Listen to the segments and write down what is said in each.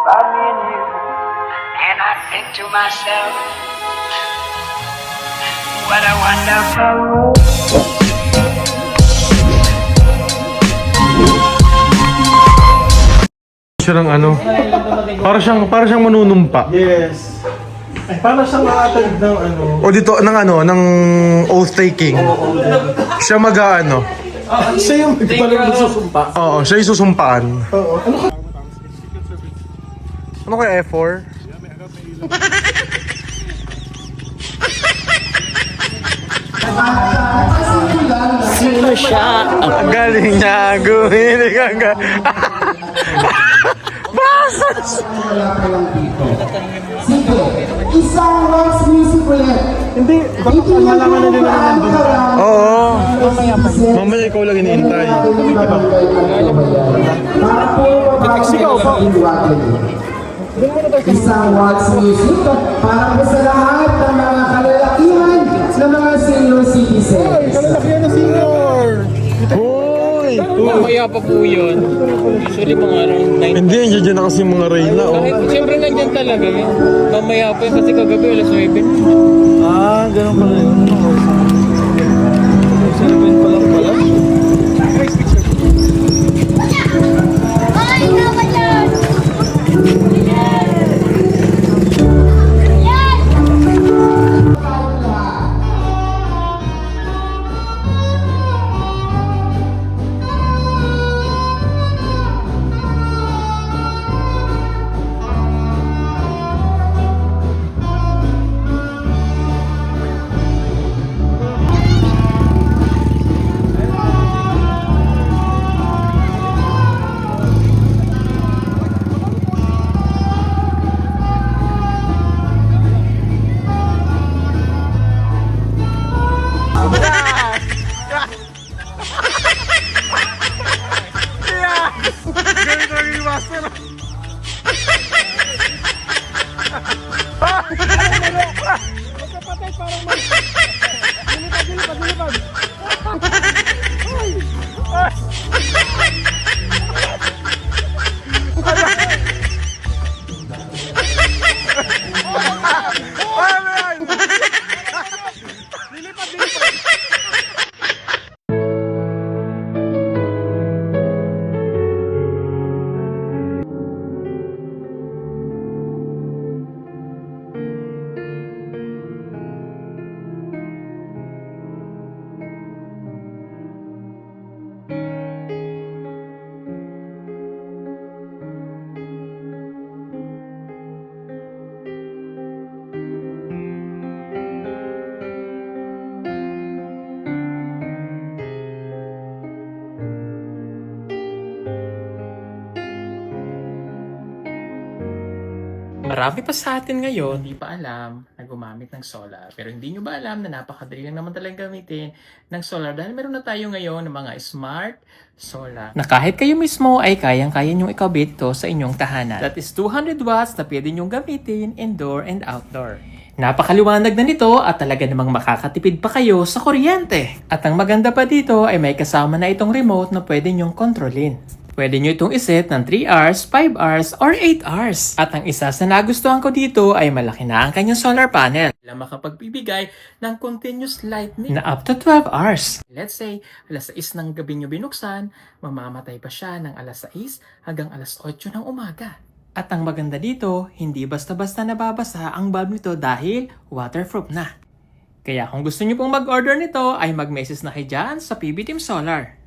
by me and you. And I think to myself, what a wonderful world. Siyang ano, para siyang manunumpa. Yes. Ay, paano siyang nakatag ng ano? O dito ng oath taking. Siya mag-aano. Siya yung magsusumpa. Oo, siya yung susumpaan. Oo. Ano ka? Ano kaya F4? Sino siya? Ang galing niya, gumilig ka. Basas! Sige, isang wax music ulit. Hindi, baka malaman na nila naman doon. Oo. Mamaya ikaw lang iniintay. Para po isang wax music para po sa lahat ng mga kalalakihan ng mga senior citizens. Kalalakihan na senior! Hoy! Mamaya pa po yun. Usually mga around 9. Hindi, nandiyan na kasi yung mga Reyna. Oh. Kahit siyempre nandyan talaga yun. Mamaya pa yun kasi kagabi alas 9. Ah, ganun pala yun. 7 pa lang pala. Marami pa sa atin ngayon, hindi pa alam na gumamit ng solar. Pero hindi nyo ba alam na napakadali lang naman talagang gamitin ng solar dahil meron na tayo ngayon ng mga smart solar. Na kahit kayo mismo ay kayang-kaya nyong ikabit ito sa inyong tahanan. That is 200 watts na pwede nyong gamitin indoor and outdoor. Napakaliwanag na nito at talaga namang makakatipid pa kayo sa kuryente. At ang maganda pa dito ay may kasama na itong remote na pwede nyong kontrolin. Pwede nyo itong iset ng 3 hours, 5 hours, or 8 hours. At ang isa sa nagustuhan ko dito ay malaki na ang kanyang solar panel. Na makapagbibigay ng continuous lightning na up to 12 hours. Let's say, alas 6 ng gabi nyo binuksan, mamamatay pa siya ng alas 6 hanggang alas 8 ng umaga. At ang maganda dito, hindi basta-basta nababasa ang bulb nito dahil waterproof na. Kaya kung gusto nyo pong mag-order nito, ay mag-message na kayo dyan sa PB Team Solar.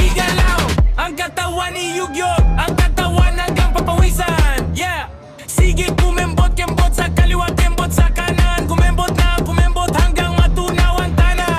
Igalaw ang katawan ni Yu-Gi-Oh! Ang katawan hanggang papawisan. Yeah! Sige kumembot, kembot sa kaliwa, kembot sa kanan. Kumembot na kumembot hanggang matunaw ang tana.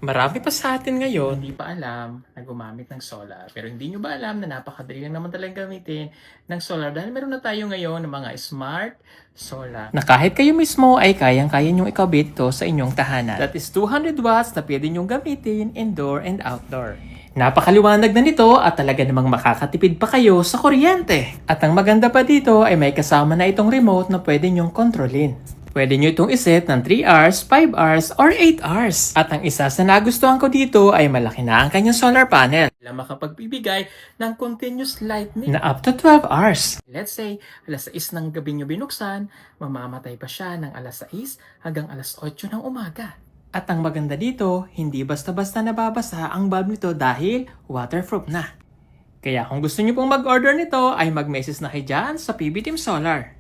Marami pa sa atin ngayon, hindi pa alam na gumamit ng solar. Pero hindi nyo ba alam na napakadali lang naman talagang gamitin ng solar dahil meron na tayo ngayon ng mga smart solar. Na kahit kayo mismo ay kayang-kaya nyong ikabit to sa inyong tahanan. That is 200 watts na pwede nyong gamitin indoor and outdoor. Napakaliwanag na nito at talaga namang makakatipid pa kayo sa kuryente. At ang maganda pa dito ay may kasama na itong remote na pwede nyong kontrolin. Pwede nyo itong iset ng 3 hours, 5 hours, or 8 hours. At ang isa sa nagustuhan ko dito ay malaki na ang kanyang solar panel. Na makapagbibigay ng continuous lightning na up to 12 hours. Let's say, alas 6 ng gabi nyo binuksan, mamamatay pa siya ng alas 6 hanggang alas 8 ng umaga. At ang maganda dito, hindi basta-basta nababasa ang bulb nito dahil waterproof na. Kaya kung gusto nyo pong mag-order nito, ay mag-message na kayo dyan sa PB Team Solar.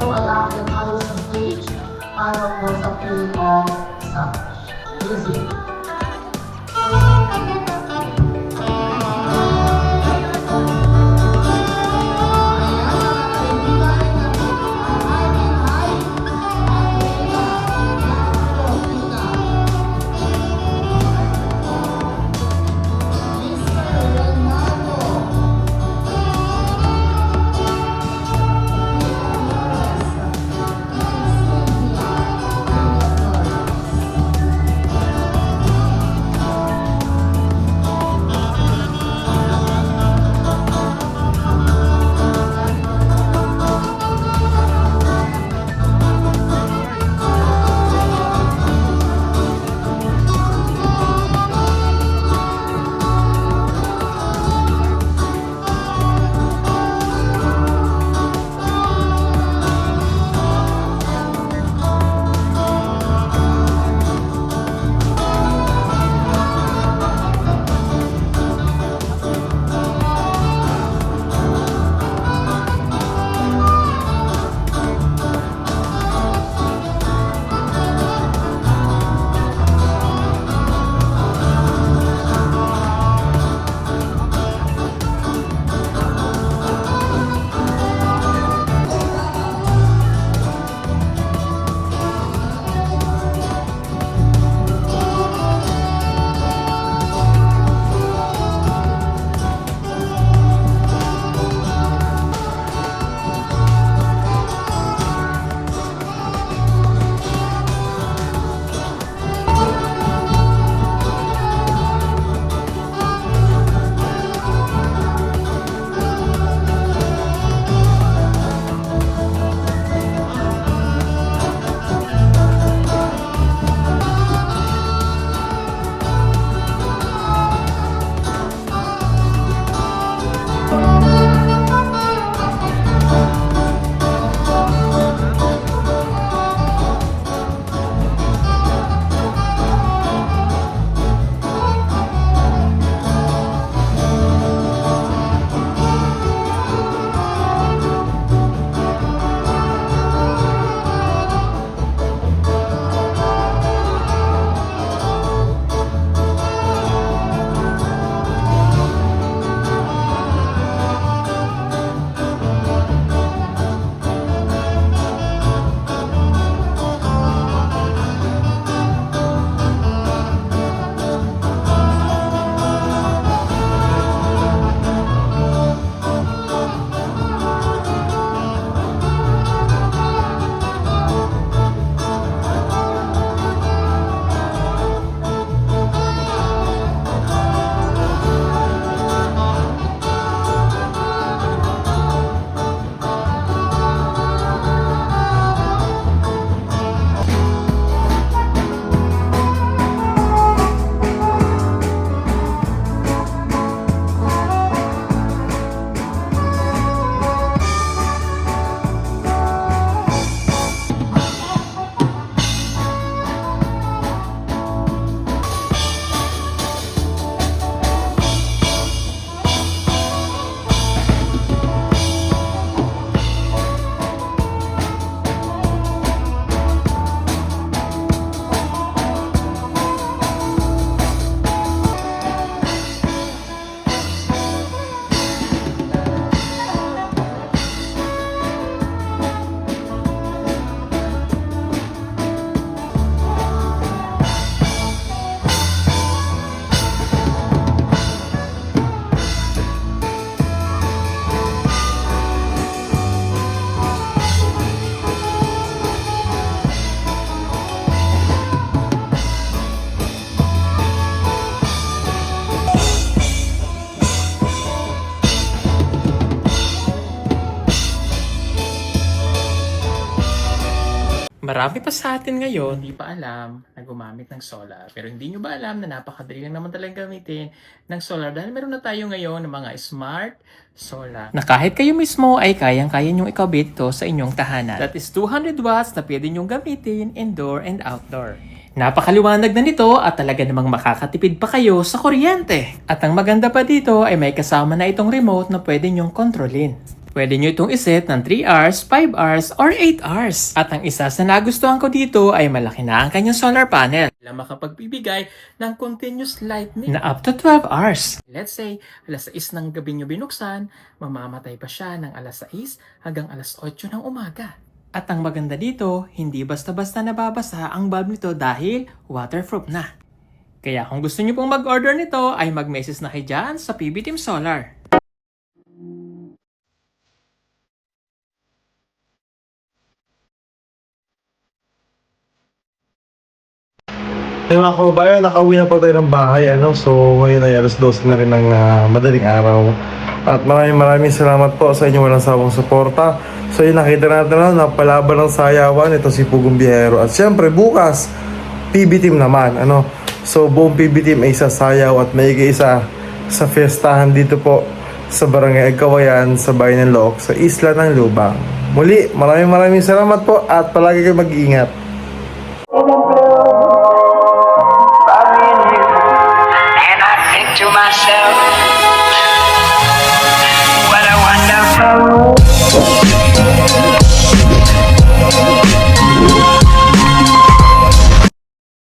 Allow the colors of bleach, final was a feeling of such. Easy. Marami pa sa atin ngayon hindi pa alam na gumamit ng solar. Pero hindi nyo ba alam na napakadali lang naman talaga gamitin ng solar dahil meron na tayo ngayon ng mga smart solar na kahit kayo mismo ay kayang-kaya nyong ikabit to sa inyong tahanan. That is 200 watts na pwede nyong gamitin indoor and outdoor. Napakaliwanag na nito at talaga namang makakatipid pa kayo sa kuryente. At ang maganda pa dito ay may kasama na itong remote na pwede nyong kontrolin. Pwede nyo itong iset ng 3 hours, 5 hours, or 8 hours. At ang isa sa nagustuhan ko dito ay malaki na ang kanyang solar panel na makapagbibigay ng continuous lightning na up to 12 hours. Let's say, alas 6 ng gabi nyo binuksan, mamamatay pa siya ng alas 6 hanggang alas 8 ng umaga. At ang maganda dito, hindi basta-basta nababasa ang bulb nito dahil waterproof na. Kaya kung gusto nyo pong mag-order nito ay mag-message na kayo dyan sa PB Team Solar. Yung mga kababayan, nakauwi na po tayo ng bahay, ano? So, ngayon ay alas 12 na rin ng madaling araw. At maraming salamat po sa inyong walang sawang suporta. So, yun, nakita natin na palaban ng sayawan. Ito si Pugong Biyahero. At syempre, bukas, PB Team naman, ano? So, buong PB Team ay sasayaw at may isa sa fiestahan dito po sa Barangay Kawayan, sa Bayan ng Look, sa Isla ng Lubang. Muli, maraming salamat po at palagi kayo mag-iingat. And I think to myself, what a wonderful